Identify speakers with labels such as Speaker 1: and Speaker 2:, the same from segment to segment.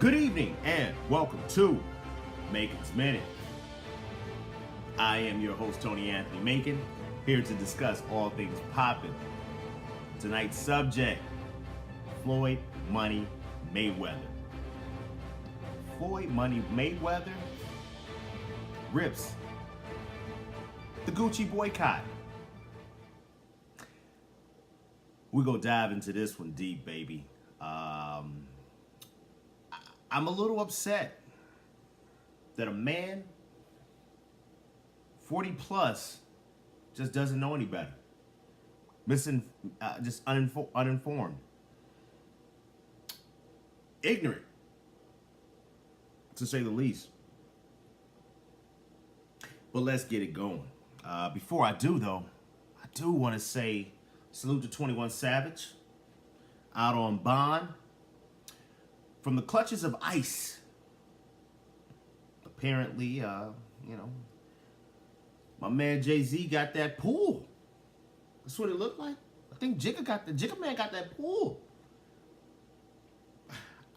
Speaker 1: Good evening and welcome to Macon's Minute. I am your host, Tony Anthony Macon, here to discuss all things poppin'. Tonight's subject, Floyd Money Mayweather. Floyd Money Mayweather rips the Gucci boycott. We're gonna dive into this one deep, baby. I'm a little upset that a man 40 plus just doesn't know any better. Just uninformed. Ignorant, to say the least. But let's get it going. Before I do, though, I do want to say salute to 21 Savage out on bond from the clutches of ICE. Apparently, my man Jay-Z got that pool. That's what it looked like. I think Jigga Man got that pool.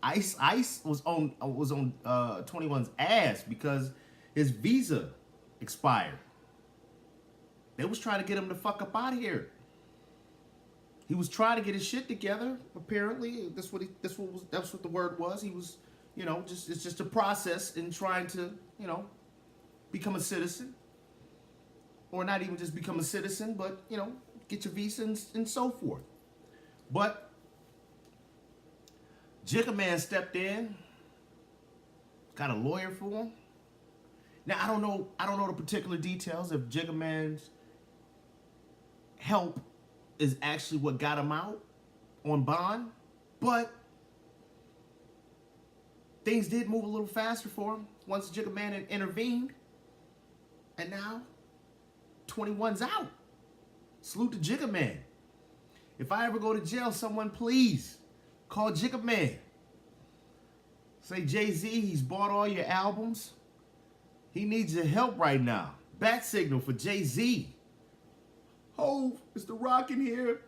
Speaker 1: ICE was on 21's ass because his visa expired. They was trying to get him the fuck up out of here. He was trying to get his shit together. Apparently, that's what the word was. He was, it's just a process in trying to, become a citizen, or not even just become a citizen, but get your visa and so forth. But Jigga Man stepped in, got a lawyer for him. Now I don't know the particular details of Jigga Man's help is actually what got him out on bond, but things did move a little faster for him once Jigga Man had intervened, and now 21's out. Salute to Jigga Man. If I ever go to jail, someone please call Jigga Man. Say, Jay-Z, he's bought all your albums. He needs your help right now. Bat signal for Jay-Z. Oh, is the Rock in here?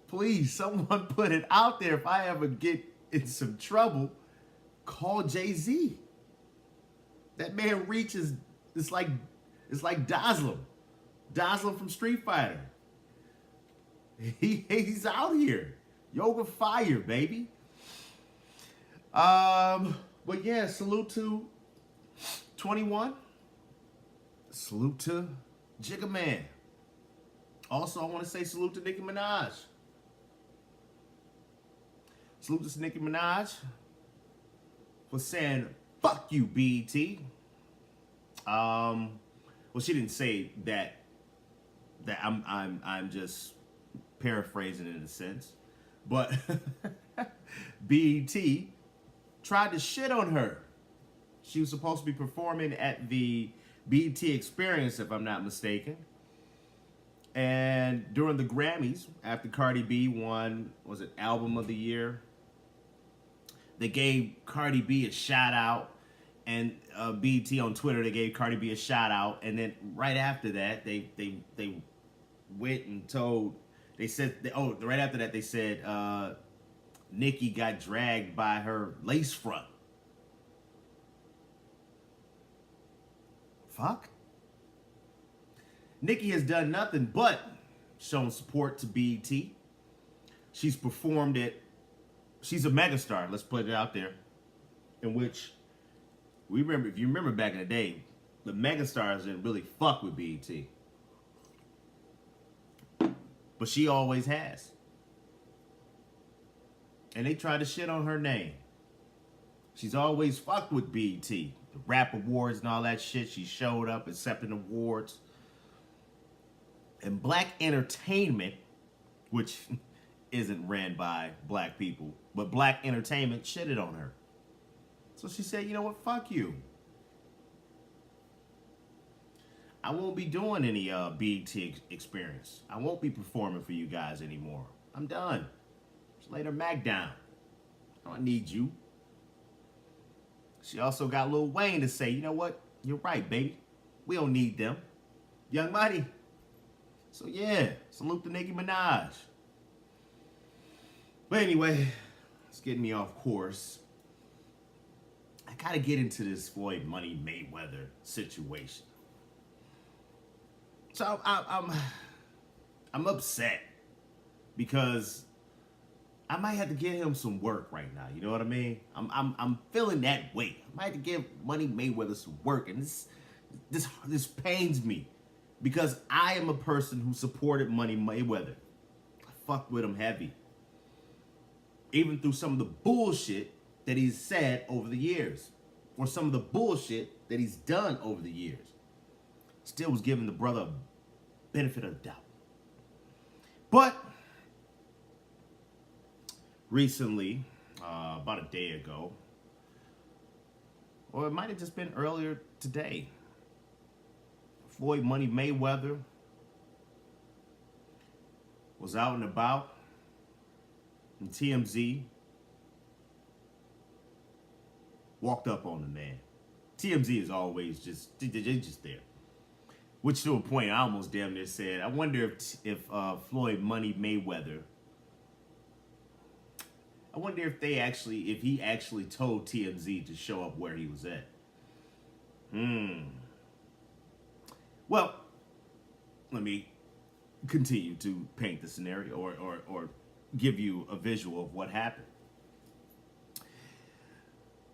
Speaker 1: Please, someone put it out there. If I ever get in some trouble, call Jay-Z. That man reaches, it's like Dazzler from Street Fighter. He's out here. Yoga fire, baby. But yeah, salute to 21. Salute to Jigga Man. Also, I want to say salute to Nicki Minaj. Salute to Nicki Minaj for saying "fuck you, BET." Well, she didn't say that. I'm just paraphrasing in a sense, but BET tried to shit on her. She was supposed to be performing at the BET Experience, if I'm not mistaken. And during the Grammys, after Cardi B won, was it Album of the Year? They gave Cardi B a shout out, and BET on Twitter, they gave Cardi B a shout out, and then right after that, they went and told, right after that, they said Nicki got dragged by her lace front. Fuck. Nicki has done nothing but shown support to BET. She's performed it. She's a megastar, let's put it out there, in which if you remember back in the day, the megastars didn't really fuck with BET. But she always has. And they tried to shit on her name. She's always fucked with BET. The rap awards and all that shit. She showed up accepting awards. And black entertainment, which isn't ran by black people, but black entertainment shitted on her. So she said, you know what, fuck you. I won't be doing any BET Experience. I won't be performing for you guys anymore. I'm done. Just lay their Mac down. I don't need you. She also got Lil Wayne to say, you know what, you're right, baby. We don't need them. Young Money. So yeah, salute to Nicki Minaj. But anyway, it's getting me off course. I gotta get into this Floyd Money Mayweather situation. So I'm upset because I might have to give him some work right now. You know what I mean? I'm feeling that weight. I might have to give Money Mayweather some work, and this pains me because I am a person who supported Money Mayweather. I fucked with him heavy, even through some of the bullshit that he's said over the years, or some of the bullshit that he's done over the years. Still was giving the brother a benefit of the doubt. But recently, about a day ago, or it might have just been earlier today, Floyd Money Mayweather was out and about, and TMZ walked up on the man. TMZ is always they're just there. Which to a point, I almost damn near said, I wonder if Floyd Money Mayweather, I wonder if he actually told TMZ to show up where he was at. Well, let me continue to paint the scenario or give you a visual of what happened.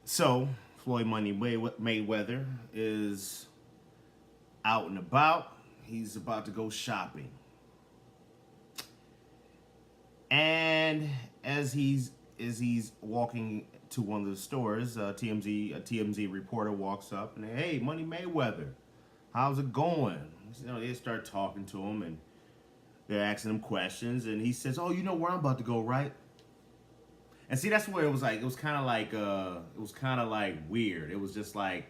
Speaker 1: So, Floyd Money Mayweather is out and about. He's about to go shopping. And as he's walking to one of the stores, a TMZ reporter walks up and, hey, Money Mayweather, how's it going? You know, they start talking to him and they're asking him questions, and he says, oh, you know where I'm about to go, right? And see, that's where it was kind of like weird. It was just like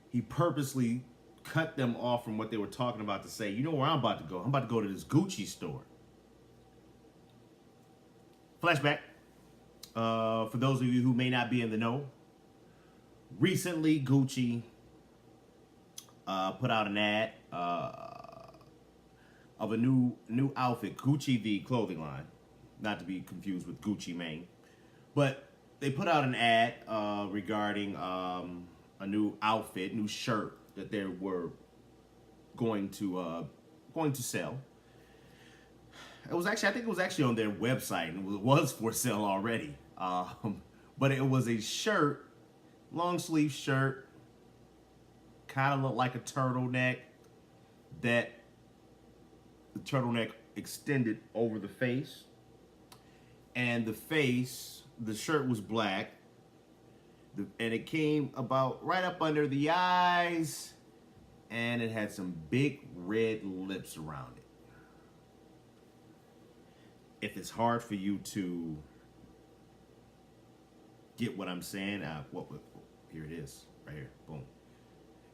Speaker 1: he purposely cut them off from what they were talking about to say, you know where I'm about to go? I'm about to go to this Gucci store. Flashback. For those of you who may not be in the know, recently Gucci put out an ad of a new outfit, Gucci the clothing line, not to be confused with Gucci Mane, but they put out an ad regarding a new outfit, new shirt that they were going to sell. I think it was actually on their website, and it was for sale already. But it was a shirt, long sleeve shirt, kind of looked like a turtleneck, that the turtleneck extended over the face, and the shirt was black, and it came about right up under the eyes, and it had some big red lips around it. If it's hard for you to get what I'm saying, here it is, right here, boom.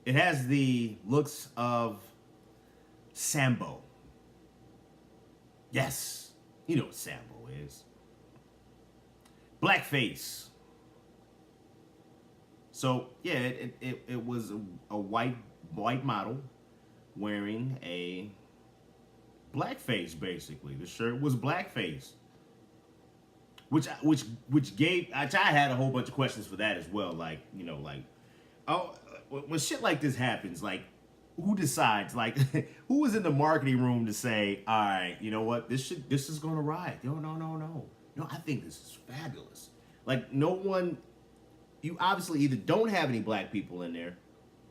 Speaker 1: It has the looks of Sambo. Yes, you know what Sambo is. Blackface. So yeah, it was a white model wearing a blackface, basically. The shirt was blackface, which I had a whole bunch of questions for that as well. Like, you know, like, oh, when shit like this happens, like, who decides? Like, who is in the marketing room to say, all right, you know what, this is gonna ride? No, I think this is fabulous. Like, no one. You obviously either don't have any black people in there,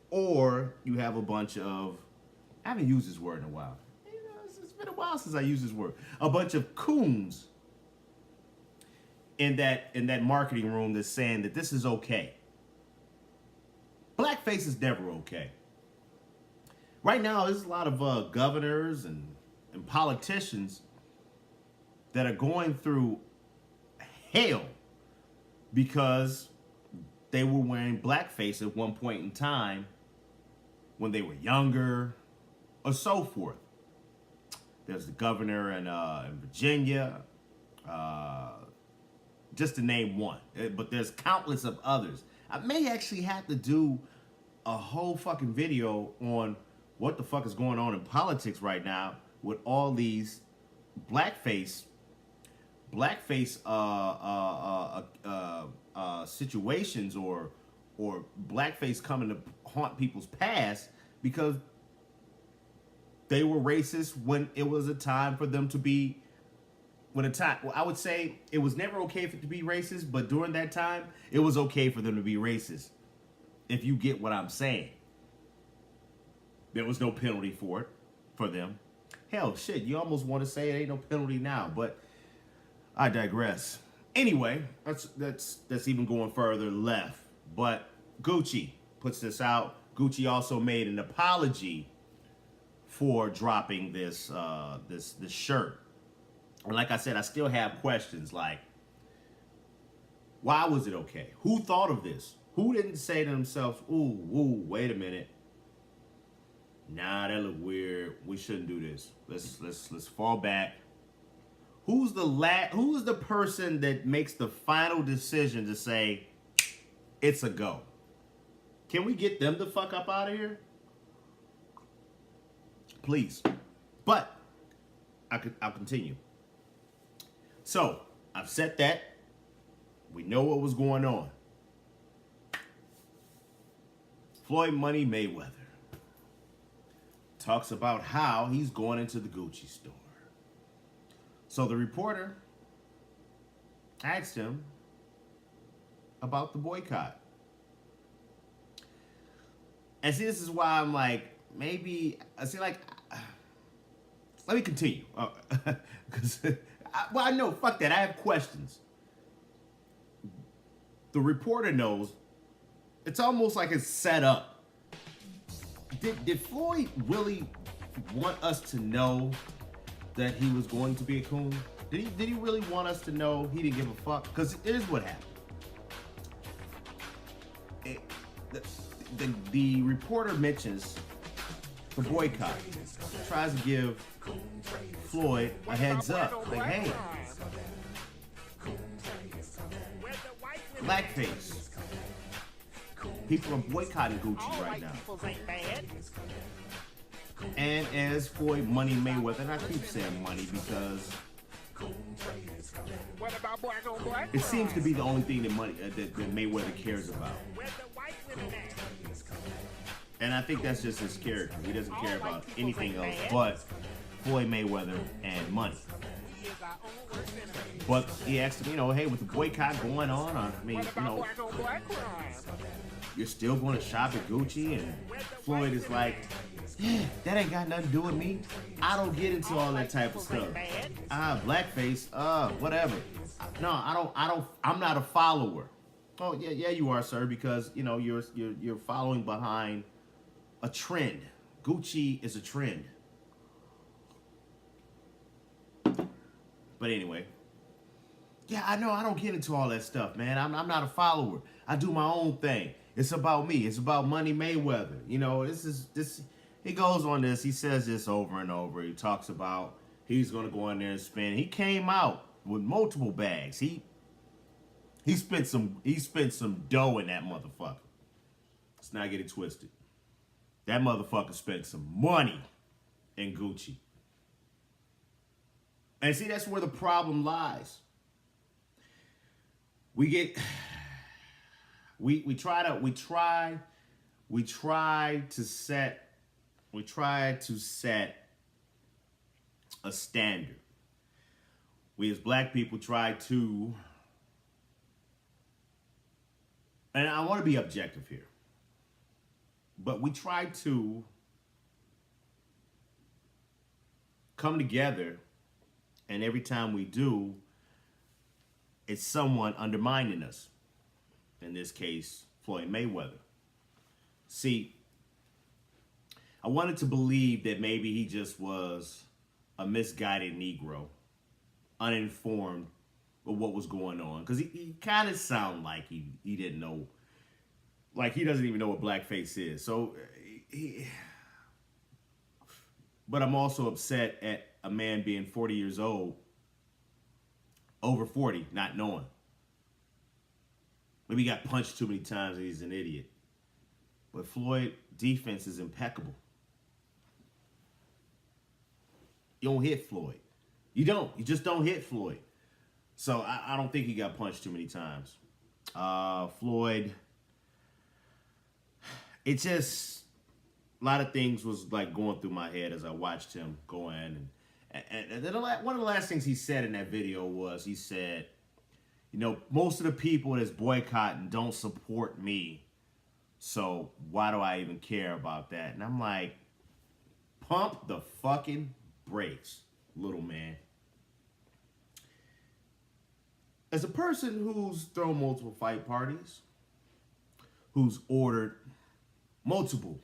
Speaker 1: or you have a bunch of, I haven't used this word in a while. It's been a while since I used this word. A bunch of coons in that marketing room that's saying that this is okay. Blackface is never okay. Right now, there's a lot of governors and politicians that are going through hell because they were wearing blackface at one point in time when they were younger, or so forth. There's the governor in Virginia, just to name one. But there's countless of others. I may actually have to do a whole fucking video on what the fuck is going on in politics right now with all these blackface situations or or blackface coming to haunt people's past because they were racist when it was a time for them to be. Well, I would say it was never okay for it to be racist, but during that time, it was okay for them to be racist. If you get what I'm saying. There was no penalty for it, for them. Hell, shit, you almost want to say it ain't no penalty now, but I digress. Anyway, that's even going further left. But Gucci puts this out. Gucci also made an apology for dropping this this shirt. And like I said, I still have questions like, why was it okay? Who thought of this? Who didn't say to themselves, ooh, wait a minute. Nah, that look weird. We shouldn't do this. Let's fall back. Who's the person that makes the final decision to say it's a go? Can we get them the fuck up out of here? Please. But I'll continue. So, I've said that. We know what was going on. Floyd Money Mayweather talks about how he's going into the Gucci store. So the reporter asked him about the boycott. And see, this is why I'm like, maybe, let me continue. Because, well, I know, fuck that. I have questions. The reporter knows. It's almost like it's set up. Did Floyd really want us to know that he was going to be a coon? Did he really want us to know he didn't give a fuck? Because here's what happened. The reporter mentions the boycott. Tries to give Floyd a heads up. Like, hey, blackface. People are boycotting Gucci right now. And as Floyd Money Mayweather, and I keep saying money because it seems to be the only thing that Mayweather cares about. And I think that's just his character. He doesn't care about anything else but Floyd Mayweather and money. But he asked him, hey, with the boycott going on, I mean, you're still going to shop at Gucci? And Floyd is like, yeah, that ain't got nothing to do with me. I don't get into all that type of stuff. Blackface, whatever. No, I'm not a follower. Oh, yeah, you are, sir, because, you're following behind a trend. Gucci is a trend. But anyway, yeah, I know I don't get into all that stuff, man. I'm not a follower. I do my own thing. It's about me. It's about Money Mayweather. He goes on this. He says this over and over. He talks about he's going to go in there and spend. He came out with multiple bags. He spent some dough in that motherfucker. Let's not get it twisted. That motherfucker spent some money in Gucci. And see, that's where the problem lies. We try to set a standard. We as black people try to, and I want to be objective here, but we try to come together, and every time we do, it's someone undermining us. In this case, Floyd Mayweather. See, I wanted to believe that maybe he just was a misguided Negro, uninformed of what was going on. Because he kind of sounded like he didn't know, like he doesn't even know what blackface is. So, but I'm also upset at a man being 40 years old, over 40, not knowing. Maybe he got punched too many times and he's an idiot. But Floyd's defense is impeccable. You don't hit Floyd. You don't. You just don't hit Floyd. So I don't think he got punched too many times. Floyd it just, a lot of things was like going through my head as I watched him go in. And then one of the last things he said in that video was, he said, you know, most of the people that's boycotting don't support me. So why do I even care about that? And I'm like, pump the fucking brakes, little man. As a person who's thrown multiple fight parties, who's ordered multiple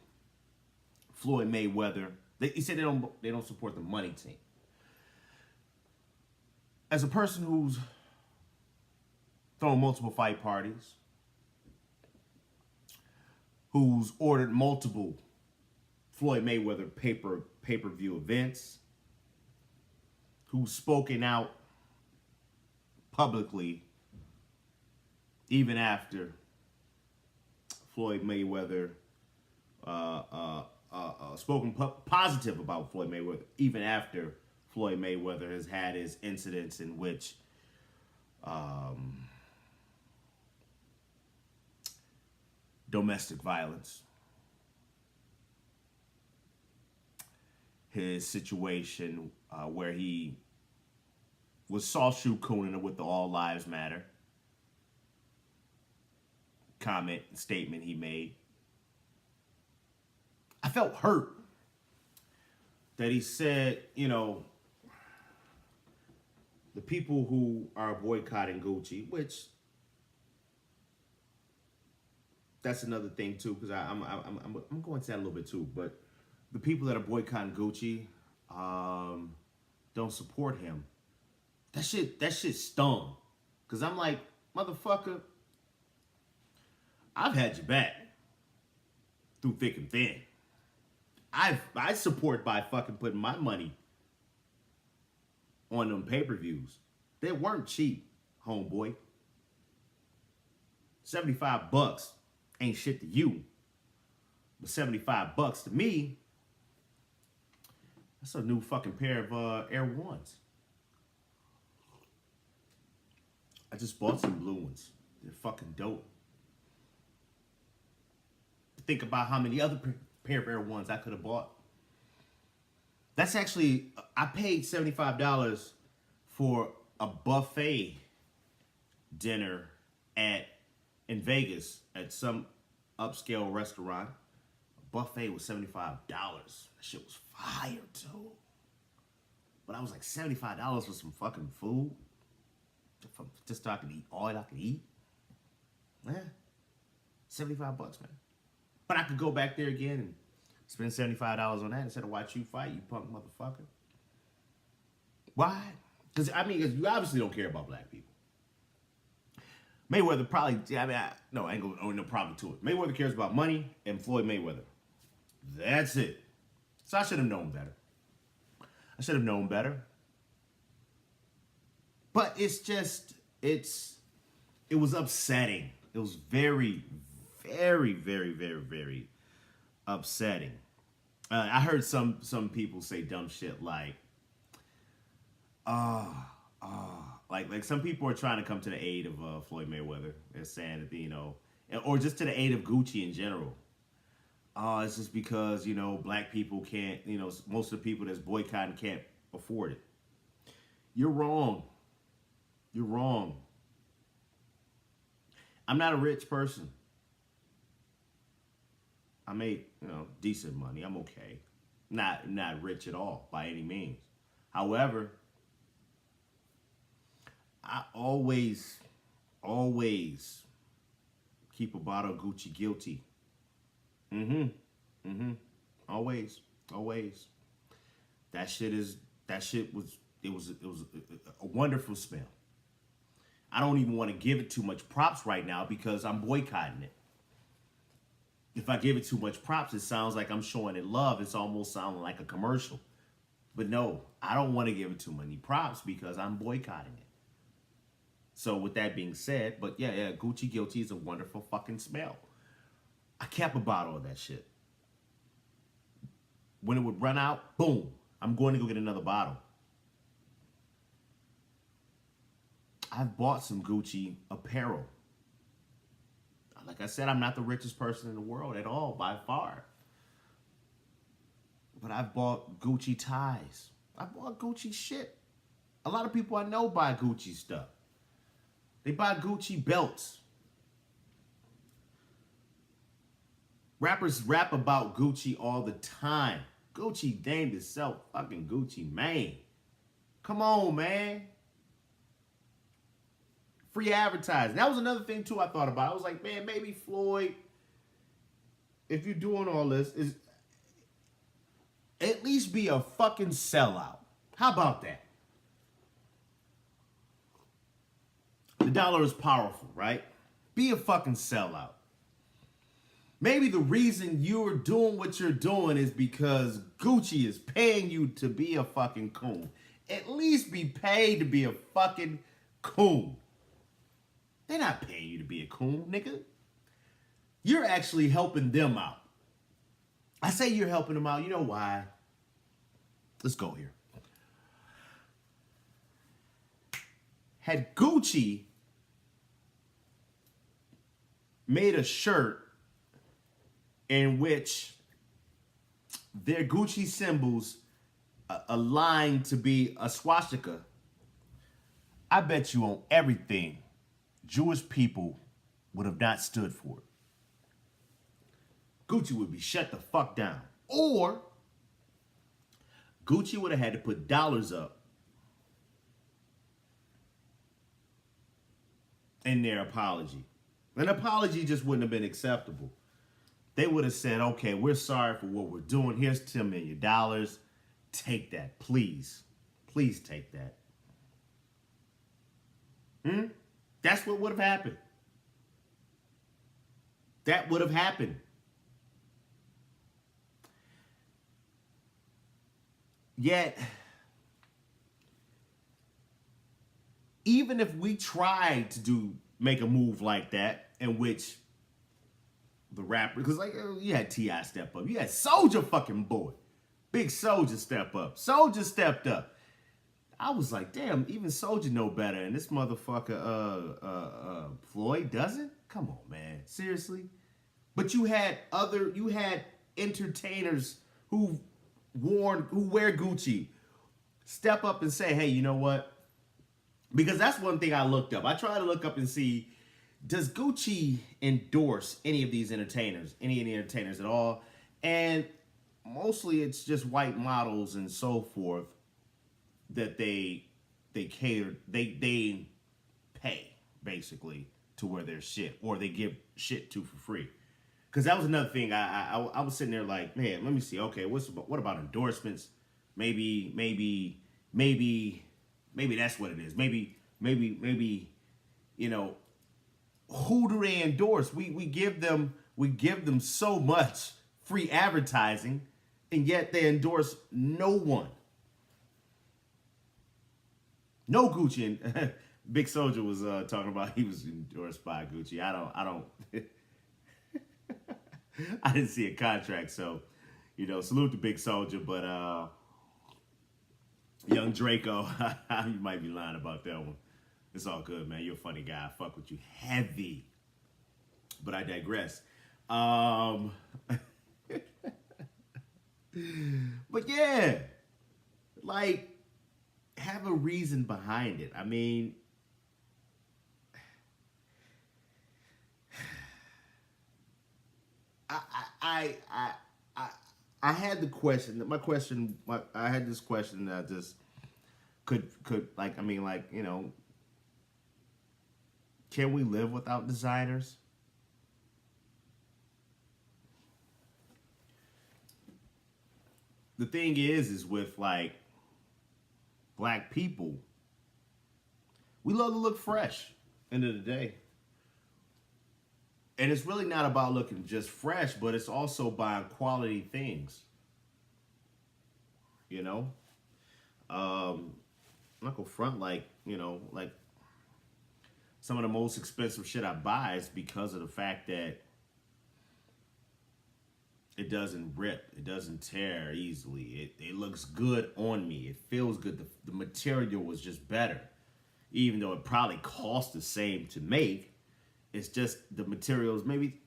Speaker 1: Floyd Mayweather, he said they don't support the money team. As a person who's thrown multiple fight parties, who's ordered multiple Floyd Mayweather pay-per-view events, who's spoken out publicly even after Floyd Mayweather spoken positive about Floyd Mayweather, even after Floyd Mayweather has had his incidents in which domestic violence, his situation where he was soft shoe cooning with the All Lives Matter statement he made. I felt hurt that he said, you know, the people who are boycotting Gucci, which that's another thing too, because I'm going to that a little bit too, but the people that are boycotting Gucci don't support him. That shit stung, because I'm like, motherfucker, I've had your back through thick and thin. I support by fucking putting my money on them pay-per-views. They weren't cheap, homeboy. $75 ain't shit to you, but $75 to me, that's a new fucking pair of Air Ones. I just bought some blue ones. They're fucking dope. Think about how many other pair of Air Ones I could have bought. That's actually, I paid $75 for a buffet dinner in Vegas at some upscale restaurant. A buffet was $75. That shit was fire too. But I was like, $75 for some fucking food? Just so I can eat all I can eat? Yeah. $75, man. But I could go back there again and spend $75 on that instead of watch you fight, you punk motherfucker. Why? Because, I mean, you obviously don't care about black people. Mayweather probably, I ain't going no problem to it. Mayweather cares about money and Floyd Mayweather. That's it. So I should have known better. But it's just, it was upsetting. It was very, very, very, very, very upsetting. I heard some people say dumb shit like, like some people are trying to come to the aid of Floyd Mayweather. They're saying that, you know, or just to the aid of Gucci in general. It's just because, you know, black people can't, you know, most of the people that's boycotting can't afford it. You're wrong. You're wrong. I'm not a rich person. I make, you know, decent money. I'm okay. Not rich at all by any means. However, I always keep a bottle of Gucci guilty. Always. That shit was a wonderful smell. I don't even want to give it too much props right now because I'm boycotting it. If I give it too much props, it sounds like I'm showing it love. It's almost sounding like a commercial. But no, I don't want to give it too many props because I'm boycotting it. So with that being said, but yeah, Gucci Guilty is a wonderful fucking smell. I kept a bottle of that shit. When it would run out, boom, I'm going to go get another bottle. I've bought some Gucci apparel. Like I said, I'm not the richest person in the world at all, by far. But I've bought Gucci ties. I bought Gucci shit. A lot of people I know buy Gucci stuff. They buy Gucci belts. Rappers rap about Gucci all the time. Gucci named itself fucking Gucci Mane. Come on, man. Free advertising. That was another thing, too, I thought about. I was like, man, maybe Floyd, if you're doing all this, is at least be a fucking sellout. How about that? The dollar is powerful, right? Be a fucking sellout. Maybe the reason you're doing what you're doing is because Gucci is paying you to be a fucking coon. At least be paid to be a fucking coon. They're not paying you to be a coon, nigga. You're actually helping them out. I say you're helping them out. You know why? Let's go here. Had Gucci made a shirt in which their Gucci symbols aligned to be a swastika, I bet you on everything, Jewish people would have not stood for it. Gucci would be shut the fuck down. Or Gucci would have had to put dollars up in their apology. An apology just wouldn't have been acceptable. They would have said, okay, we're sorry for what we're doing. Here's $10 million. Take that, please. Please take that. That's what would have happened. That would have happened. Yet, even if we tried to make a move like that, in which the rapper, because like you had T.I. step up, you had Soulja fucking Boy, Big Soulja step up, Soulja stepped up. I was like, damn, even Soulja know better, and this motherfucker Floyd doesn't. Come on, man, seriously. But you had entertainers who wear Gucci step up and say, hey, you know what? Because that's one thing I looked up. I tried to look up and see, does Gucci endorse any of these entertainers, any of the entertainers at all? And mostly it's just white models and so forth that they cater, they pay basically to wear their shit, or they give shit to for free. Because that was another thing. I was sitting there like, man, let me see. Okay, what about endorsements? Maybe that's what it is. Maybe, you know, who do they endorse? We give them so much free advertising, and yet they endorse no one. No Gucci. And Big Soulja was talking about he was endorsed by Gucci. I don't. I didn't see a contract, so salute to Big Soulja, but Young Draco, you might be lying about that one. It's all good, man. You're a funny guy. I fuck with you heavy. But I digress. But yeah, like, have a reason behind it. I mean, I had the question. I had this question that I just could like. I mean, like, can we live without designers? The thing is with like black people, we love to look fresh. End of the day. And it's really not about looking just fresh, but it's also buying quality things. I'm not gonna front like some of the most expensive shit I buy is because of the fact that it doesn't rip, it doesn't tear easily. It looks good on me. It feels good. The material was just better, even though it probably cost the same to make. It's just the materials maybe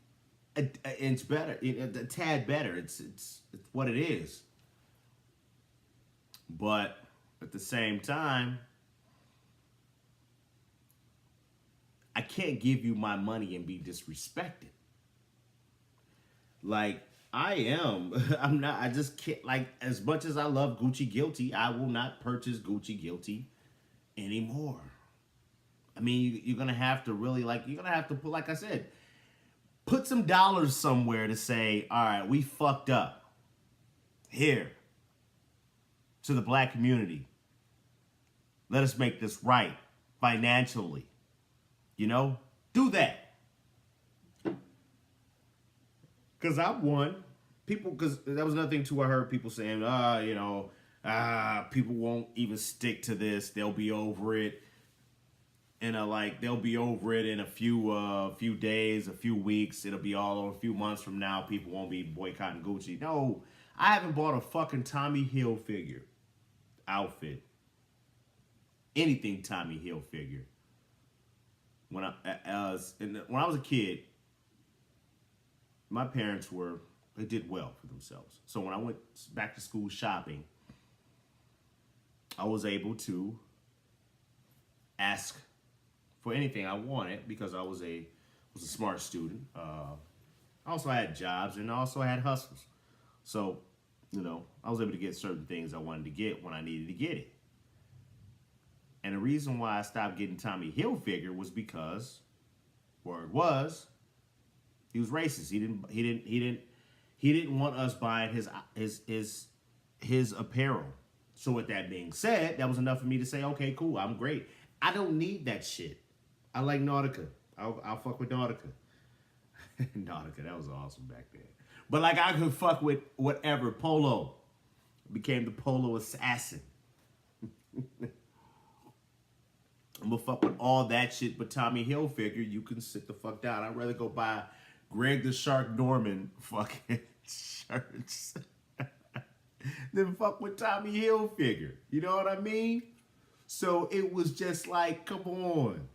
Speaker 1: an inch better, a tad better. It's what it is. But at the same time, I can't give you my money and be disrespected. Like, I'm not, I just can't, like, as much as I love Gucci Guilty, I will not purchase Gucci Guilty anymore. I mean, you're going to have to really, like, you're going to have to put, like I said, put some dollars somewhere to say, all right, we fucked up here to the black community. Let us make this right financially. You know, do that. Because I won. People, because that was another thing too. I heard people saying, people won't even stick to this. They'll be over it. And they'll be over it in a few days, a few weeks. It'll be all over a few months from now. People won't be boycotting Gucci. No, I haven't bought a fucking Tommy Hilfiger outfit. Anything Tommy Hilfiger. When I was a kid, my parents they did well for themselves. So when I went back to school shopping, I was able to ask for anything I wanted because I was a smart student. I also had jobs and I also had hustles. So, I was able to get certain things I wanted to get when I needed to get it. And the reason why I stopped getting Tommy Hilfiger was because, word was, he was racist. He didn't want us buying his apparel. So with that being said, that was enough for me to say, okay, cool, I'm great. I don't need that shit. I like Nautica. I'll fuck with Nautica. Nautica, that was awesome back then. But like I could fuck with whatever. Polo. Became the Polo Assassin. I'm gonna fuck with all that shit, but Tommy Hilfiger, you can sit the fuck down. I'd rather go buy Greg the Shark Norman fucking shirts than fuck with Tommy Hilfiger. You know what I mean? So it was just like, come on.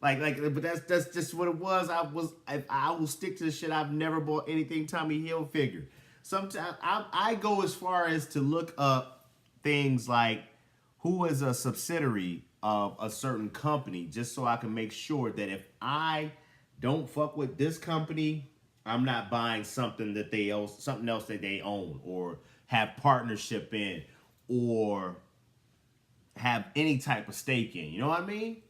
Speaker 1: But that's just what it was. I will stick to the shit. I've never bought anything Tommy Hilfiger. Sometimes I go as far as to look up things like who is a subsidiary of a certain company, just so I can make sure that if I don't fuck with this company, I'm not buying something else that they own or have partnership in or have any type of stake in. You know what I mean?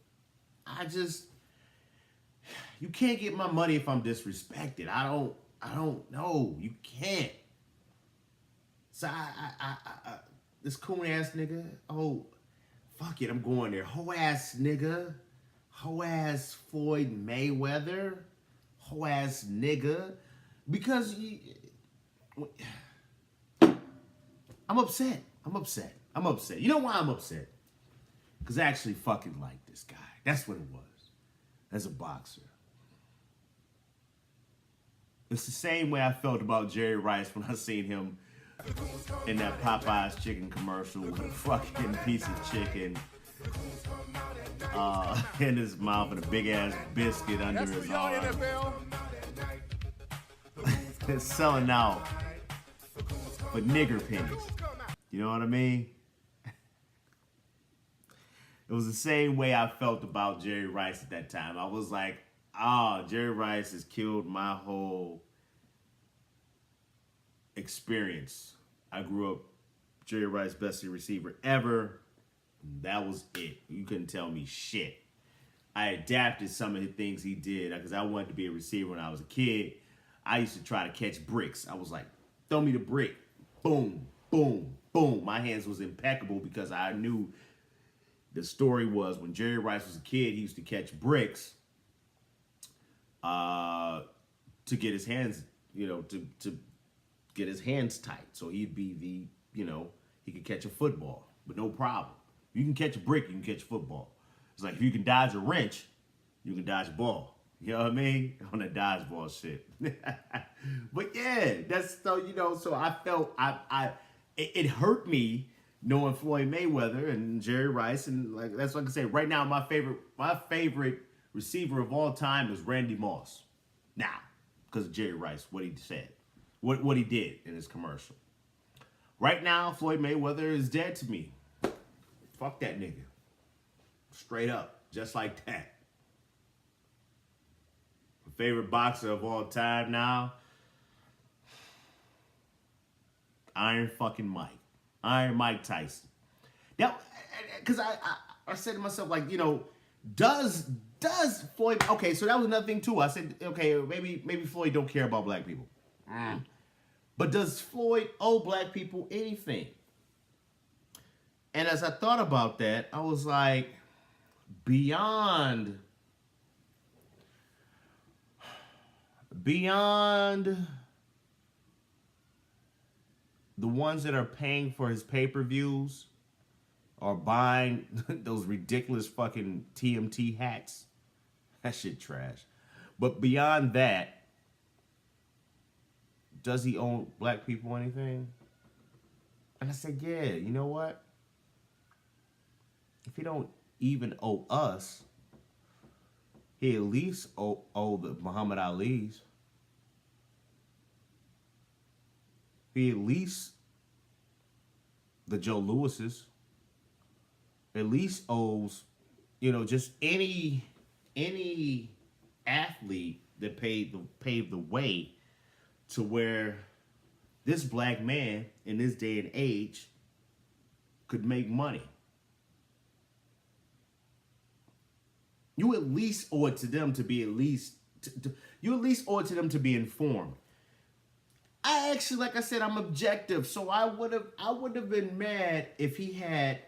Speaker 1: You can't get my money if I'm disrespected. I don't know. You can't. So this coon ass nigga, oh, fuck it, I'm going there. Hoe ass nigga, hoe ass Floyd Mayweather, hoe ass nigga, because I'm upset. You know why I'm upset? Because I actually fucking like this guy. That's what it was. As a boxer. It's the same way I felt about Jerry Rice when I seen him in that Popeye's chicken commercial with a fucking piece of chicken in his mouth and a big ass biscuit under his arm. It's selling out for nigger pennies. You know what I mean? It was the same way I felt about Jerry Rice at that time. I was like, Jerry Rice has killed my whole experience. I grew up Jerry Rice, best receiver ever. That was it. You couldn't tell me shit. I adapted some of the things he did because I wanted to be a receiver when I was a kid. I used to try to catch bricks. I was like, throw me the brick. Boom, boom, boom. My hands was impeccable because I knew the story was when Jerry Rice was a kid, he used to catch bricks to get his hands, to get his hands tight. So he'd be he could catch a football, but no problem. You can catch a brick, you can catch a football. It's like if you can dodge a wrench, you can dodge a ball. You know what I mean? On that dodgeball shit. But yeah, that's so, so I felt it hurt me knowing Floyd Mayweather and Jerry Rice, and like that's like I say. Right now, my favorite receiver of all time is Randy Moss. Now, because of Jerry Rice, what he said, what he did in his commercial. Right now, Floyd Mayweather is dead to me. Fuck that nigga. Straight up, just like that. My favorite boxer of all time now, Iron Mike Tyson. Now, because I said to myself, like, you know, does Floyd? Okay, so that was another thing too. I said, okay, maybe Floyd don't care about black people, but does Floyd owe black people anything? And as I thought about that, I was like, beyond the ones that are paying for his pay-per-views or buying those ridiculous fucking TMT hats. That shit trash. But beyond that, does he owe black people anything? And I said, yeah, you know what? If he don't even owe us, he at least owe the Muhammad Ali's. He at least the Joe Lewis's. At least owes, you know, just any athlete that paved the way to where this black man in this day and age could make money. You at least owe it to them to be you at least owe it to them to be informed. I actually, like I said, I'm objective, so I would have been mad if he had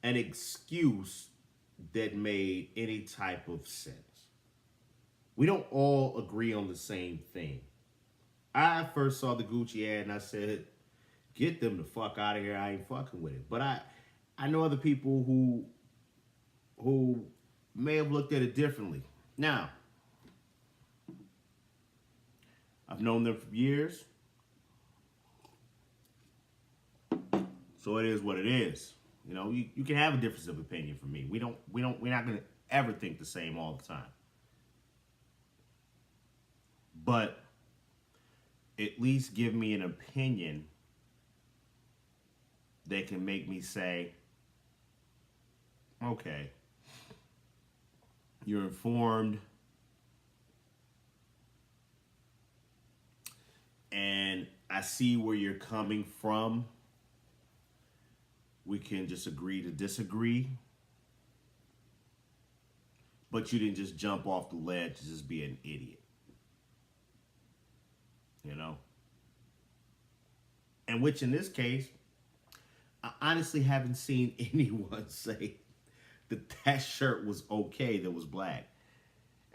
Speaker 1: an excuse that made any type of sense. We don't all agree on the same thing. I first saw the Gucci ad and I said, get them the fuck out of here. I ain't fucking with it. But I know other people who may have looked at it differently. Now, I've known them for years. So it is what it is. You know, you can have a difference of opinion from me. We're not gonna ever think the same all the time. But at least give me an opinion that can make me say, okay, you're informed, and I see where you're coming from. We can just agree to disagree. But you didn't just jump off the ledge to just be an idiot. You know? And which in this case, I honestly haven't seen anyone say that shirt was okay that was black.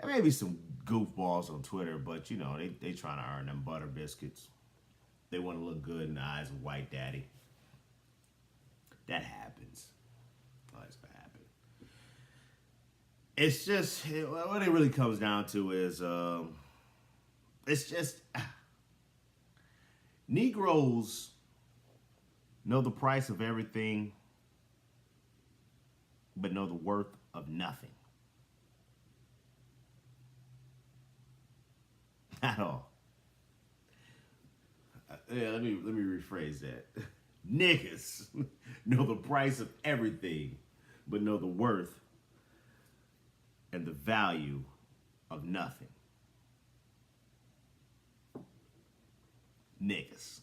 Speaker 1: And maybe some goofballs on Twitter, but you know, they trying to earn them butter biscuits. They want to look good in the eyes of white daddy. That happens. Oh, that's gonna happen. It's just, what it really comes down to is, it's just, Negroes know the price of everything, but know the worth of nothing. At all. Yeah, let me rephrase that. Niggas know the price of everything, but know the worth and the value of nothing. Niggas.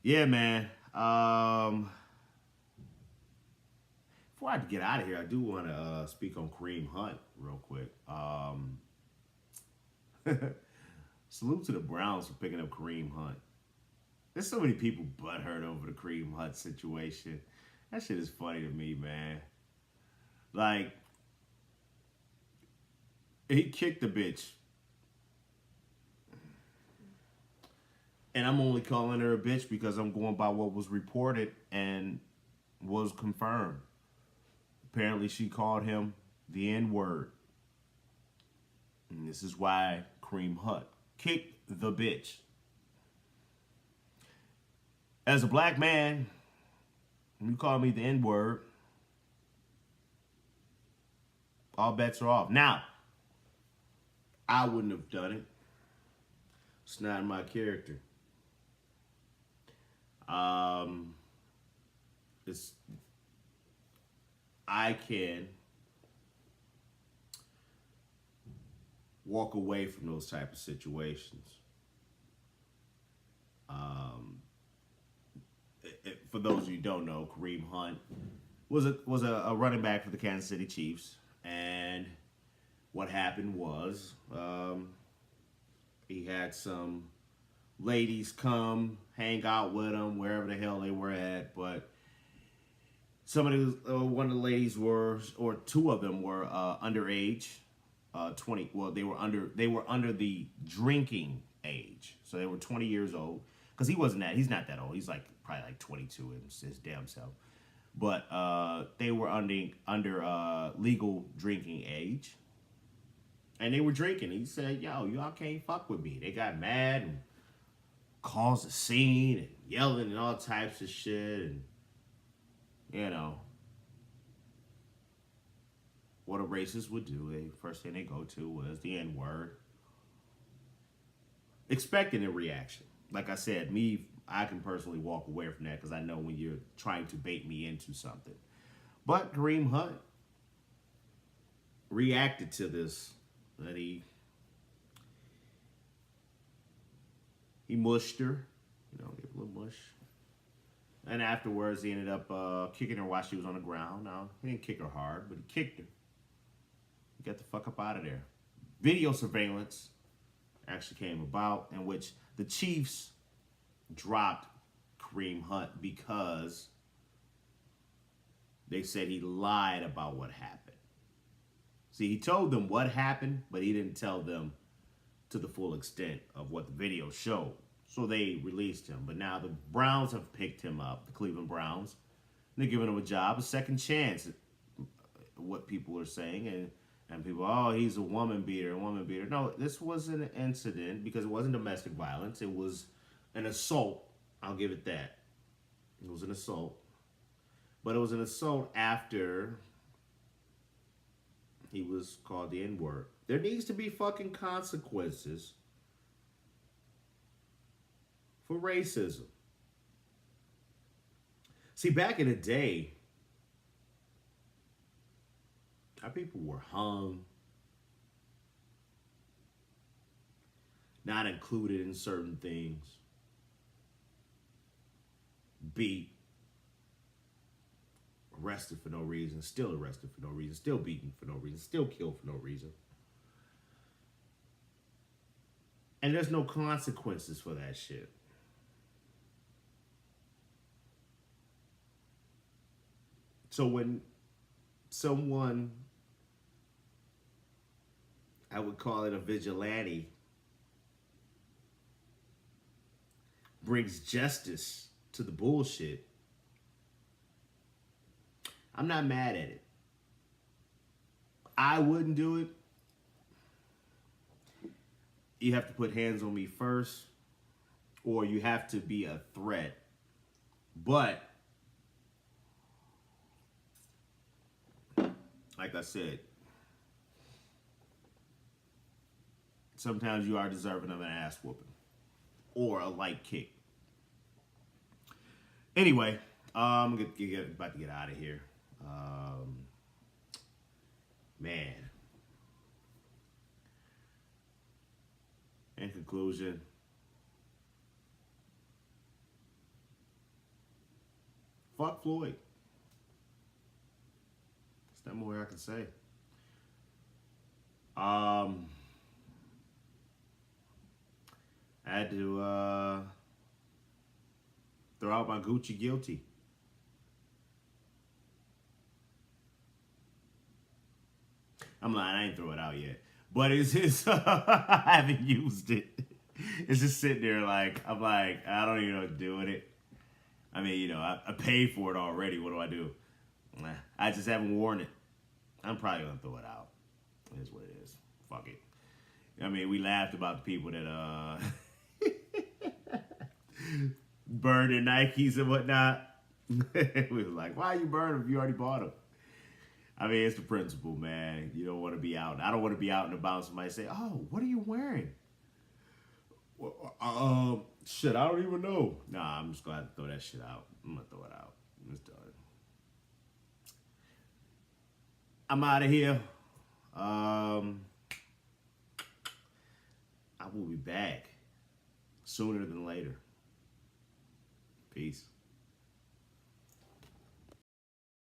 Speaker 1: Yeah, man. Before I get out of here, I do want to speak on Kareem Hunt real quick. Salute to the Browns for picking up Kareem Hunt. There's so many people butthurt over the Kareem Hunt situation. That shit is funny to me, man. Like, he kicked the bitch. And I'm only calling her a bitch because I'm going by what was reported and was confirmed. Apparently she called him the N-word. And this is why Kareem Hunt kicked the bitch. As a black man, you call me the N-word, all bets are off. Now, I wouldn't have done it. It's not my character. It's I can walk away from those type of situations. For those of you who don't know, Kareem Hunt was a running back for the Kansas City Chiefs, and what happened was he had some ladies come hang out with him wherever the hell they were at, but one of the ladies were, or two of them were underage, 20. Well, they were under the drinking age, so they were 20 years old. Because he's not that old. He's like probably like 22 in his damn self. But they were under legal drinking age, and they were drinking. He said, "Yo, y'all can't fuck with me." They got mad and caused a scene and yelling and all types of shit, and you know what a racist would do. The first thing they go to was the N-word, expecting a reaction. Like I said, I can personally walk away from that because I know when you're trying to bait me into something. But Kareem Hunt reacted to this, that he mushed her, gave a little mush. And afterwards, he ended up kicking her while she was on the ground. Now, he didn't kick her hard, but he kicked her. He got the fuck up out of there. Video surveillance actually came about in which the Chiefs dropped Kareem Hunt because they said he lied about what happened. See, he told them what happened, but he didn't tell them to the full extent of what the video showed. So they released him. But now the Browns have picked him up, the Cleveland Browns. They're giving him a job, a second chance, what people are saying. And people, oh, he's a woman beater. No, this was an incident because it wasn't domestic violence. It was an assault. I'll give it that. It was an assault. But it was an assault after he was called the N-word. There needs to be fucking consequences for racism. See, back in the day, our people were hung, not included in certain things, beat, arrested for no reason, still arrested for no reason, still beaten for no reason, still killed for no reason. And there's no consequences for that shit. So when someone, I would call it a vigilante, brings justice to the bullshit, I'm not mad at it. I wouldn't do it. You have to put hands on me first, or you have to be a threat. But like I said, sometimes you are deserving of an ass whooping or a light kick. Anyway, I'm about to get out of here. Man. In conclusion, fuck Floyd. There's not more I can say. I had to throw out my Gucci guilty. I'm lying, I ain't throw it out yet. But it's just, I haven't used it. It's just sitting there like, I'm like, I don't even know what to do with it. I mean, I paid for it already. What do I do? I just haven't worn it. I'm probably going to throw it out. It is what it is. Fuck it. I mean, we laughed about the people that burn their Nikes and whatnot. We was like, why you burn them if you already bought them? I mean, it's the principle, man. You don't want to be out. I don't want to be out and about and somebody say, oh, what are you wearing? Shit, I don't even know. Nah, I'm just going to have to throw that shit out. I'm going to throw it out. It's done. I'm out of here. I will be back sooner than later. Peace.